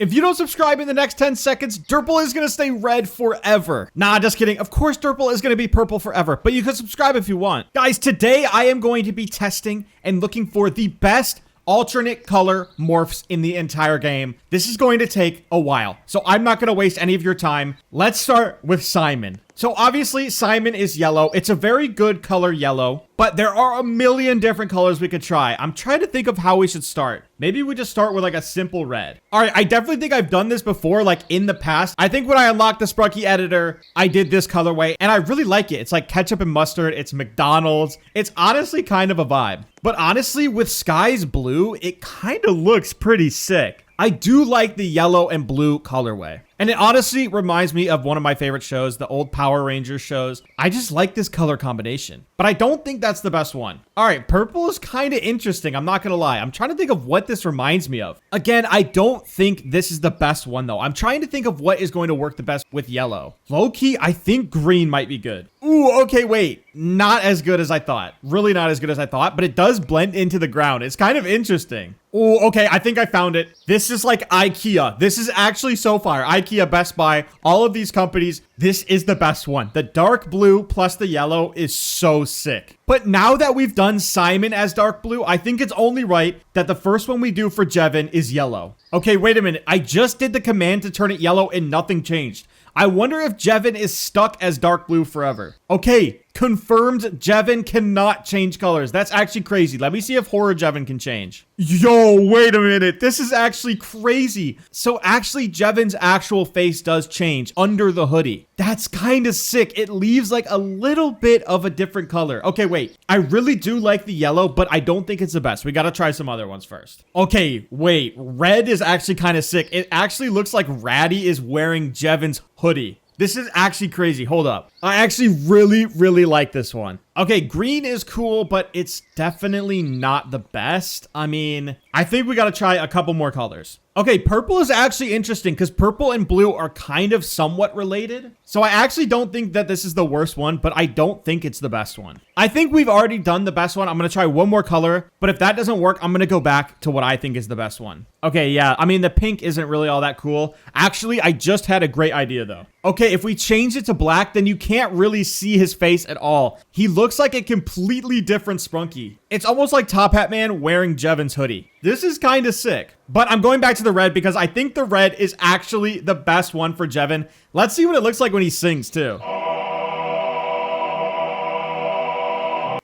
If you don't subscribe in the next 10 seconds, Derpal is going to stay red forever. Nah, just kidding. Of course, Derpal is going to be purple forever, but you can subscribe if you want. Guys, today I am going to be testing and looking for the best alternate color morphs in the entire game. This is going to take a while, so I'm not going to waste any of your time. Let's start with Simon. So obviously Simon is yellow. It's a very good color yellow, but there are a million different colors we could try. I'm trying to think of how we should start. Maybe we just start with like a simple red. All right, I definitely think I've done this before, like in the past. I think when I unlocked the Sprunki editor, I did this colorway and I really like it. It's like ketchup and mustard. It's McDonald's. It's honestly kind of a vibe. But honestly, with Sky's blue, it kind of looks pretty sick. I do like the yellow and blue colorway. And it honestly reminds me of one of my favorite shows, the old Power Rangers shows. I just like this color combination, but I don't think that's the best one. All right, purple is kind of interesting. I'm not going to lie. I'm trying to think of what this reminds me of. Again, I don't think this is the best one though. I'm trying to think of what is going to work the best with yellow. Low key, I think green might be good. Ooh, okay, wait. Not as good as I thought. Really not as good as I thought, but it does blend into the ground. It's kind of interesting. Oh, okay, I think I found it. This is like IKEA. This is actually so far. IKEA, Best Buy, all of these companies, this is the best one. The dark blue plus the yellow is so sick. But now that we've done Simon as dark blue, I think it's only right that the first one we do for Jevin is yellow. Okay, wait a minute. I just did the command to turn it yellow and nothing changed. I wonder if Jevin is stuck as dark blue forever. Okay, confirmed Jevin cannot change colors. That's actually crazy. Let me see if horror Jevin can change. Yo, wait a minute. This is actually crazy. So actually Jevin's actual face does change under the hoodie. That's kind of sick. It leaves like a little bit of a different color. Okay, wait. I really do like the yellow, but I don't think it's the best. We got to try some other ones first. Okay, wait. Red is actually kind of sick. It actually looks like Ratty is wearing Jevin's hoodie. This is actually crazy. Hold up. I actually really like this one. Okay, green is cool, but it's definitely not the best. I mean, I think we got to try a couple more colors. Okay, purple is actually interesting because purple and blue are kind of somewhat related. So I actually don't think that this is the worst one, but I don't think it's the best one. I think we've already done the best one. I'm going to try one more color, but if that doesn't work, I'm going to go back to what I think is the best one. Okay, yeah, I mean, the pink isn't really all that cool. Actually, I just had a great idea though. Okay, if we change it to black, then you can't really see his face at all. He looks like a completely different Sprunki. It's almost like Top Hat Man wearing Jevin's hoodie. This is kind of sick. But I'm going back to the red because I think the red is actually the best one for Jevin. Let's see what it looks like when he sings too.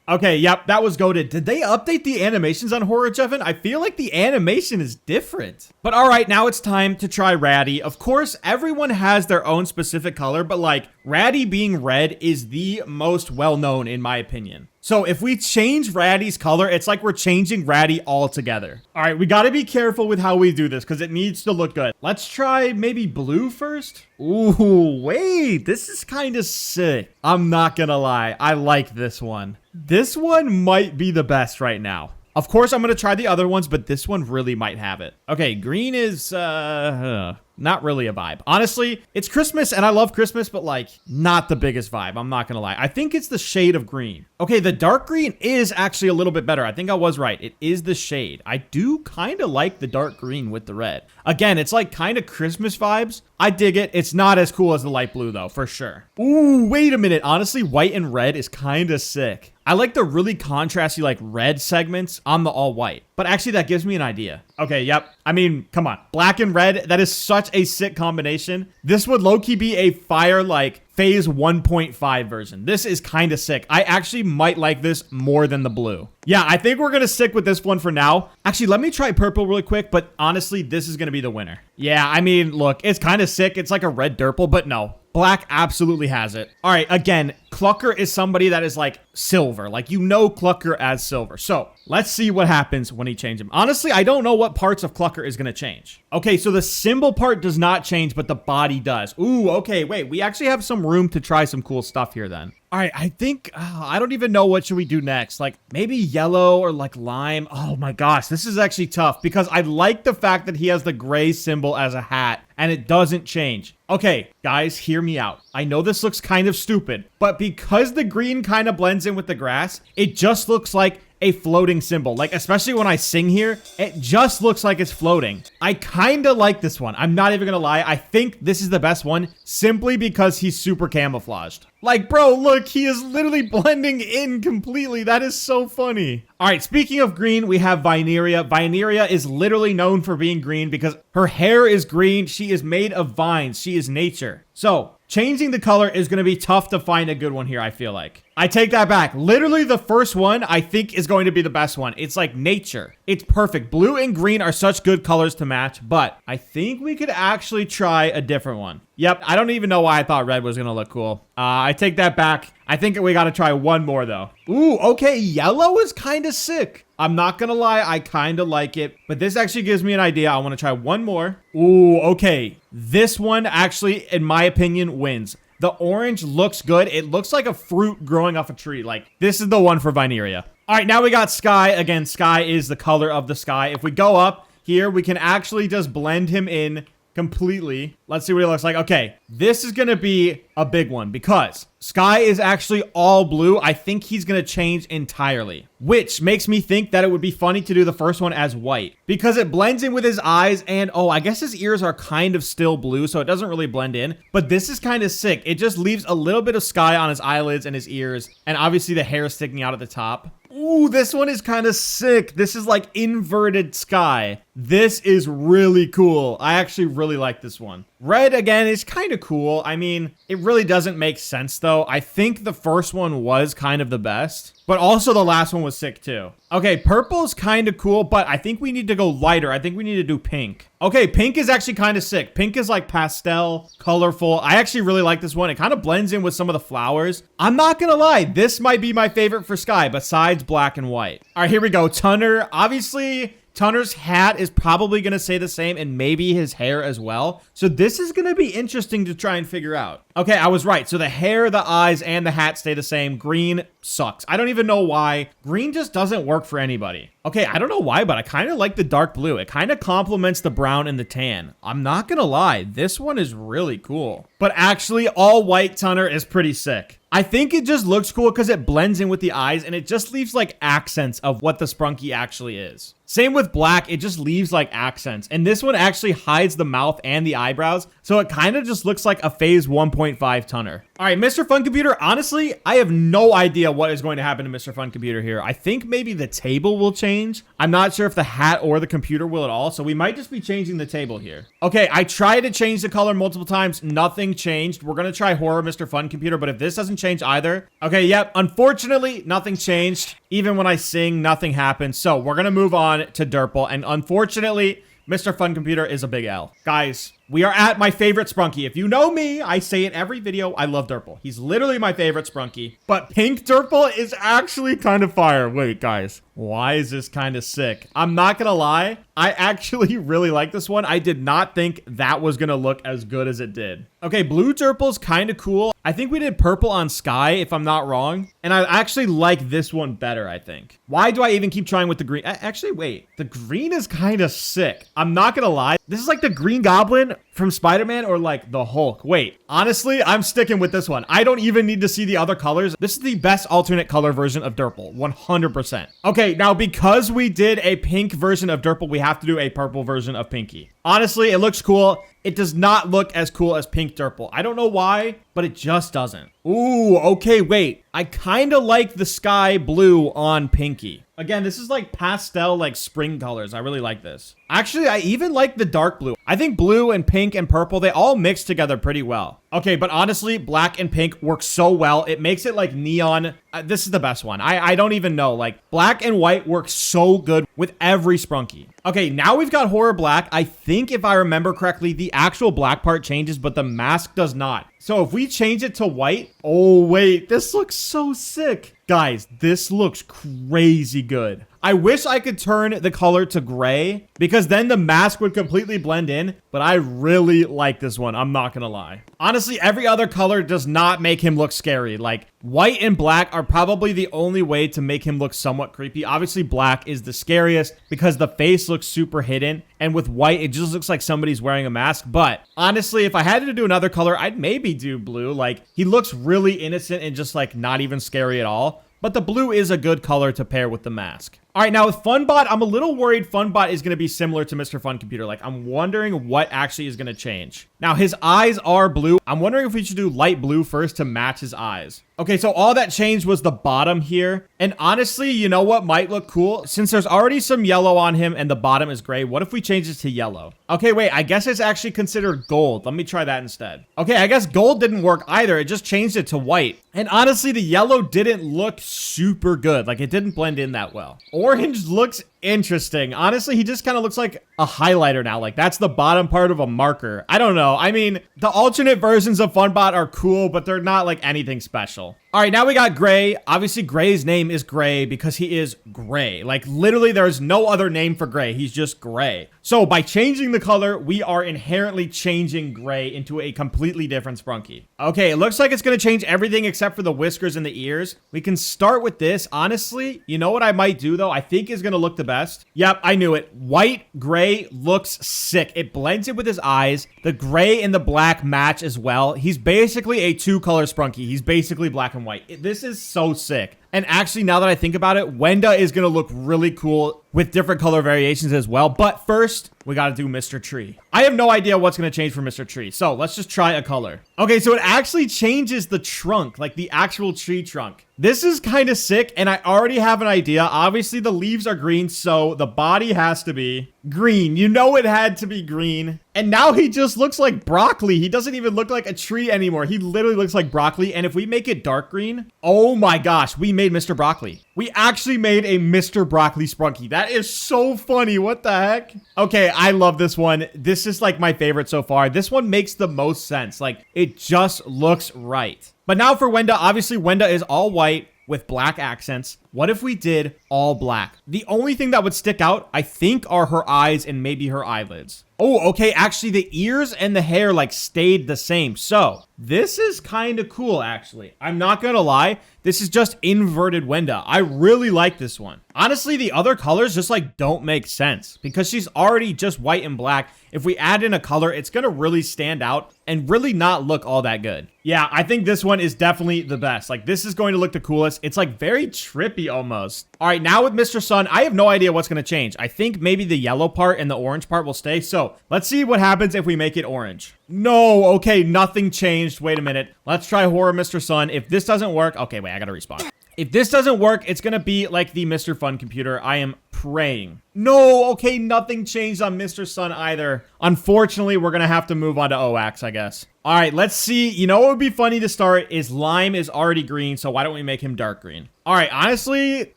Okay, yep, that was goated. Did they update the animations on Horror Jevin? I feel like the animation is different. But all right, now it's time to try Ratty. Of course, everyone has their own specific color, but like Ratty being red is the most well-known in my opinion. So if we change Ratty's color, it's like we're changing Ratty altogether. All right, we got to be careful with how we do this because it needs to look good. Let's try maybe blue first. Ooh, wait, this is kind of sick. I'm not gonna lie. I like this one. This one might be the best right now. Of course, I'm going to try the other ones, but this one really might have it. Okay, green is not really a vibe. Honestly, it's Christmas and I love Christmas, but like not the biggest vibe. I'm not going to lie. I think it's the shade of green. Okay, the dark green is actually a little bit better. I think I was right. It is the shade. I do kind of like the dark green with the red. Again, it's like kind of Christmas vibes. I dig it. It's not as cool as the light blue though, for sure. Ooh, wait a minute. Honestly, white and red is kind of sick. I like the really contrasty like red segments on the all white, but actually that gives me an idea. Okay, yep. I mean, come on. Black and red, that is such a sick combination. This would low-key be a fire like phase 1.5 version. This is kind of sick. I actually might like this more than the blue. Yeah, I think we're going to stick with this one for now. Actually, let me try purple really quick, but honestly, this is going to be the winner. Yeah, I mean, look, it's kind of sick. It's like a red Derpal, but no. Black absolutely has it. All right, again, Clucker is somebody that is like silver. Like, you know Clucker as silver. So let's see what happens when he changes him. Honestly, I don't know what parts of Clucker is going to change. Okay, so the symbol part does not change, but the body does. Ooh, okay, wait. We actually have some room to try some cool stuff here then. All right, I think, I don't even know what should we do next. Like maybe yellow or like lime. Oh my gosh, this is actually tough because I like the fact that he has the gray symbol as a hat and it doesn't change. Okay, guys, hear me out. I know this looks kind of stupid, but because the green kind of blends in with the grass, it just looks like a floating symbol. Like, especially when I sing here, it just looks like it's floating. I kind of like this one. I'm not even gonna lie. I think this is the best one simply because he's super camouflaged. Like, bro, look, he is literally blending in completely. That is so funny. All right, speaking of green, we have Vineria. Vineria is literally known for being green because her hair is green. She is made of vines. She is nature. So changing the color is going to be tough to find a good one here, I feel like. I take that back. Literally the first one I think is going to be the best one. It's like nature. It's perfect. Blue and green are such good colors to match, but I think we could actually try a different one. Yep, I don't even know why I thought red was going to look cool. I take that back. I think we got to try one more though. Ooh, okay, yellow is kind of sick. I'm not gonna lie, I kind of like it, but this actually gives me an idea. I want to try one more. Ooh, okay. This one actually, in my opinion, wins. The orange looks good. It looks like a fruit growing off a tree. Like, this is the one for Vineria. All right, now we got sky. Again, sky is the color of the sky. If we go up here, we can actually just blend him in completely. Let's see what it looks like. Okay, this is gonna be a big one because sky is actually all blue. I think he's gonna change entirely, which makes me think that it would be funny to do the first one as white because it blends in with his eyes, and oh, I guess his ears are kind of still blue, so it doesn't really blend in, but this is kind of sick. It just leaves a little bit of sky on his eyelids and his ears, and obviously the hair sticking out at the top. Ooh, this one is kind of sick. This is like inverted sky. This is really cool. I actually really like this one. Red, again, is kind of cool. I mean, it really doesn't make sense, though. I think the first one was kind of the best, but also the last one was sick, too. Okay, purple is kind of cool, but I think we need to go lighter. I think we need to do pink. Okay, pink is actually kind of sick. Pink is like pastel, colorful. I actually really like this one. It kind of blends in with some of the flowers. I'm not gonna lie, this might be my favorite for sky besides black and white. All right, here we go. Tunner, obviously, Tunner's hat is probably going to say the same, and maybe his hair as well. So this is going to be interesting to try and figure out. Okay, I was right. So the hair, the eyes, and the hat stay the same. Green sucks. I don't even know why. Green just doesn't work for anybody. Okay, I don't know why, but I kind of like the dark blue. It kind of complements the brown and the tan. I'm not going to lie. This one is really cool. But actually, all white Tunner is pretty sick. I think it just looks cool because it blends in with the eyes and it just leaves like accents of what the Sprunki actually is. Same with black, it just leaves like accents. And this one actually hides the mouth and the eyebrows, so it kind of just looks like a phase 1.5 Tunner. All right, Mr. Fun Computer, honestly, I have no idea what is going to happen to Mr. Fun Computer here. I think maybe the table will change. I'm not sure if the hat or the computer will at all, so we might just be changing the table here. Okay, I tried to change the color multiple times. Nothing changed. We're going to try Horror Mr. Fun Computer, but if this doesn't change either. Okay, yep, unfortunately, nothing changed. Even when I sing, nothing happens. So we're going to move on to Derpal, and unfortunately, Mr. Fun Computer is a big L. Guys, we are at my favorite Sprunki. If you know me, I say it every video, I love Derpal. He's literally my favorite Sprunki. But pink Derpal is actually kind of fire. Wait, guys. Why is this kind of sick? I'm not gonna lie. I actually really like this one. I did not think that was gonna look as good as it did. Okay, blue Derpal's kind of cool. I think we did purple on sky, if I'm not wrong. And I actually like this one better, I think. Why do I even keep trying with the green? Actually, wait. The green is kind of sick. I'm not gonna lie. This is like the Green Goblin from Spider-Man or like the Hulk. Wait, honestly, I'm sticking with this one. I don't even need to see the other colors. This is the best alternate color version of Derpal, 100%. Okay, now because we did a pink version of Derpal, we have to do a purple version of Pinky. Honestly, it looks cool. It does not look as cool as pink Derpal. I don't know why, but it just doesn't. Ooh, okay, wait. I kind of like the sky blue on Pinky. Again, this is like pastel, like spring colors. I really like this. Actually, I even like the dark blue. I think blue and pink and purple, they all mix together pretty well. Okay, but honestly, black and pink work so well. It makes it like neon. This is the best one. I don't even know. Like, black and white work so good with every Sprunki. Okay, now we've got Horror Black. I think if I remember correctly, the actual black part changes, but the mask does not. So if we change it to white, oh wait, this looks so sick. Guys, this looks crazy good. I wish I could turn the color to gray because then the mask would completely blend in, but I really like this one. I'm not gonna lie. Honestly, every other color does not make him look scary. Like, white and black are probably the only way to make him look somewhat creepy. Obviously, black is the scariest because the face looks super hidden, and with white, it just looks like somebody's wearing a mask. But honestly, if I had to do another color, I'd maybe do blue. Like, he looks really innocent and just like not even scary at all. but the blue is a good color to pair with the mask. All right, now with Funbot, I'm a little worried Funbot is going to be similar to Mr. Fun Computer. Like, I'm wondering what actually is going to change. Now, his eyes are blue. I'm wondering if we should do light blue first to match his eyes. Okay, so all that changed was the bottom here. And honestly, you know what might look cool? Since there's already some yellow on him and the bottom is gray, what if we change this to yellow? Okay, wait, I guess it's actually considered gold. Let me try that instead. Okay, I guess gold didn't work either. It just changed it to white. And honestly, the yellow didn't look super good. Like, it didn't blend in that well. Orange looks interesting. Honestly, he just kind of looks like a highlighter now. Like, that's the bottom part of a marker. I don't know. I mean, the alternate versions of Funbot are cool, but they're not like anything special. All right, now we got Gray. Obviously, Gray's name is Gray because he is gray. Like, literally, there's no other name for Gray. He's just gray. So by changing the color, we are inherently changing Gray into a completely different Sprunky. Okay, it looks like it's going to change everything except for the whiskers and the ears. We can start with this. Honestly, you know what I might do, though? I think is going to look the best. Yep, I knew it. White, gray looks sick. It blends it with his eyes. The gray and the black match as well. He's basically a two-color Sprunky. He's basically black and white. This is so sick. And actually, now that I think about it, Wenda is going to look really cool with different color variations as well. But first, we got to do Mr. Tree. I have no idea what's going to change for Mr. Tree. So let's just try a color. Okay, so it actually changes the trunk, like the actual tree trunk. This is kind of sick, and I already have an idea. Obviously, the leaves are green, so the body has to be green. You know it had to be green. And now he just looks like broccoli. He doesn't even look like a tree anymore. He literally looks like broccoli. And if we make it dark green, oh my gosh, we made Mr. Broccoli. We actually made a Mr. Broccoli Sprunky. That is so funny. What the heck? Okay, I love this one. This is like my favorite so far. This one makes the most sense. Like, it just looks right. But now for Wenda, obviously Wenda is all white with black accents. What if we did all black? The only thing that would stick out, I think, are her eyes and maybe her eyelids. Oh, okay, actually the ears and the hair like stayed the same. So this is kind of cool, actually. I'm not gonna lie. This is just inverted Wenda. I really like this one. Honestly, the other colors just like don't make sense because she's already just white and black. If we add in a color, it's gonna really stand out and really not look all that good. Yeah, I think this one is definitely the best. Like, this is going to look the coolest. It's like very trippy almost. All right, now with Mr. Sun, I have no idea what's going to change. I think maybe the yellow part and the orange part will stay. So let's see what happens if we make it orange. No, okay, nothing changed. Wait a minute. Let's try Horror Mr. Sun. If this doesn't work, okay, wait, I got to respawn. If this doesn't work, it's going to be like the Mr. Fun Computer. I am praying. No, okay, nothing changed on Mr. Sun either. Unfortunately, we're going to have to move on to Owakcx, I guess. All right, let's see. You know what would be funny to start is Lime is already green, so why don't we make him dark green? All right, honestly,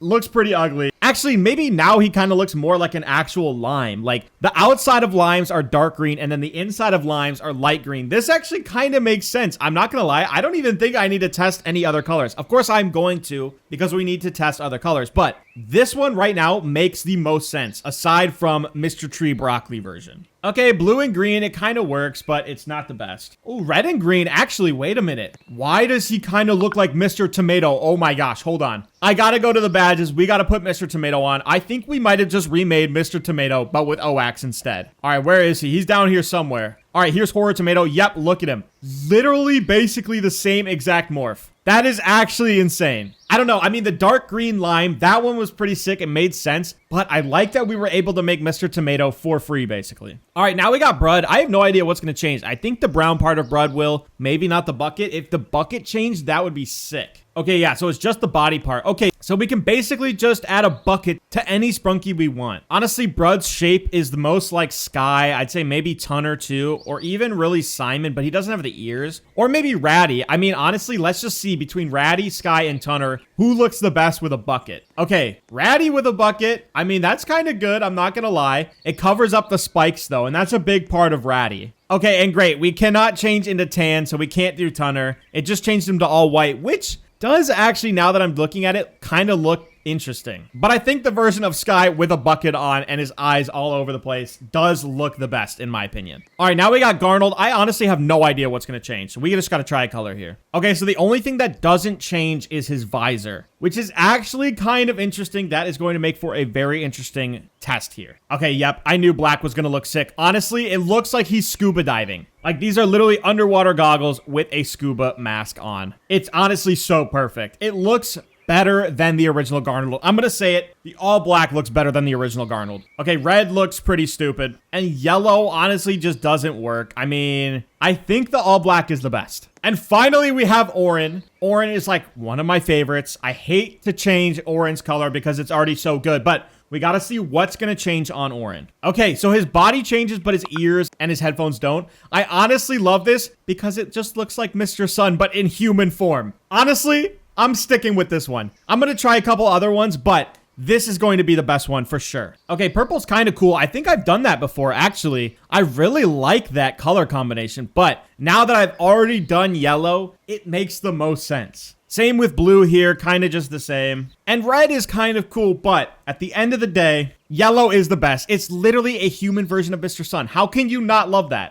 looks pretty ugly. Actually, maybe now he kind of looks more like an actual lime. Like, the outside of limes are dark green, and then the inside of limes are light green. This actually kind of makes sense. I'm not gonna lie. I don't even think I need to test any other colors. Of course, I'm going to, because we need to test other colors. But this one right now makes the most sense, aside from Mr. Tree Broccoli version. Okay, blue and green, it kind of works, but it's not the best. Oh, red and green. Actually, wait a minute. Why does he kind of look like Mr. Tomato? Oh my gosh, hold on. I gotta go to the badges. We gotta put Mr. Tomato on. I think we might have just remade Mr. Tomato, but with Owakcx instead. All right, where is he? He's down here somewhere. All right, here's Horror Tomato. Yep, look at him. Literally, basically the same exact morph. That is actually insane. I don't know. I mean, the dark green lime, that one was pretty sick. It made sense. But I like that we were able to make Mr. Tomato for free, basically. All right, now we got Brud. I have no idea what's going to change. I think the brown part of Brud will. Maybe not the bucket. If the bucket changed, that would be sick. Okay, yeah, so it's just the body part. Okay, so we can basically just add a bucket to any Sprunky we want. Honestly, Brud's shape is the most like Sky. I'd say maybe Tunner too, or even really Simon, but he doesn't have the ears. Or maybe Ratty. I mean, honestly, let's just see between Ratty, Sky, and Tunner, who looks the best with a bucket. Okay, Ratty with a bucket. I mean, that's kind of good. I'm not gonna lie. It covers up the spikes though, and that's a big part of Ratty. Okay, and great. We cannot change into tan, so we can't do Tunner. It just changed him to all white, which does actually, now that I'm looking at it, kind of look interesting. But I think the version of Sky with a bucket on and his eyes all over the place does look the best, in my opinion. All right, now we got Garold. I honestly have no idea what's going to change, so we just got to try a color here. Okay, so the only thing that doesn't change is his visor, which is actually kind of interesting. That is going to make for a very interesting test here. Okay, yep, I knew black was going to look sick. Honestly, it looks like he's scuba diving. Like, these are literally underwater goggles with a scuba mask on. It's honestly so perfect. It looks better than the original Garold. I'm gonna say it. The all black looks better than the original Garold. Okay, red looks pretty stupid. And yellow honestly just doesn't work. I mean, I think the all black is the best. And finally, we have Oren. Oren is like one of my favorites. I hate to change Oren's color because it's already so good, but we gotta see what's gonna change on Oren. Okay, so his body changes, but his ears and his headphones don't. I honestly love this because it just looks like Mr. Sun, but in human form. Honestly, I'm sticking with this one. I'm gonna try a couple other ones, but this is going to be the best one for sure. Okay, purple's kind of cool. I think I've done that before, actually. I really like that color combination, but now that I've already done yellow, it makes the most sense. Same with blue here, kind of just the same. And red is kind of cool, but at the end of the day, yellow is the best. It's literally a human version of Mr. Sun. How can you not love that?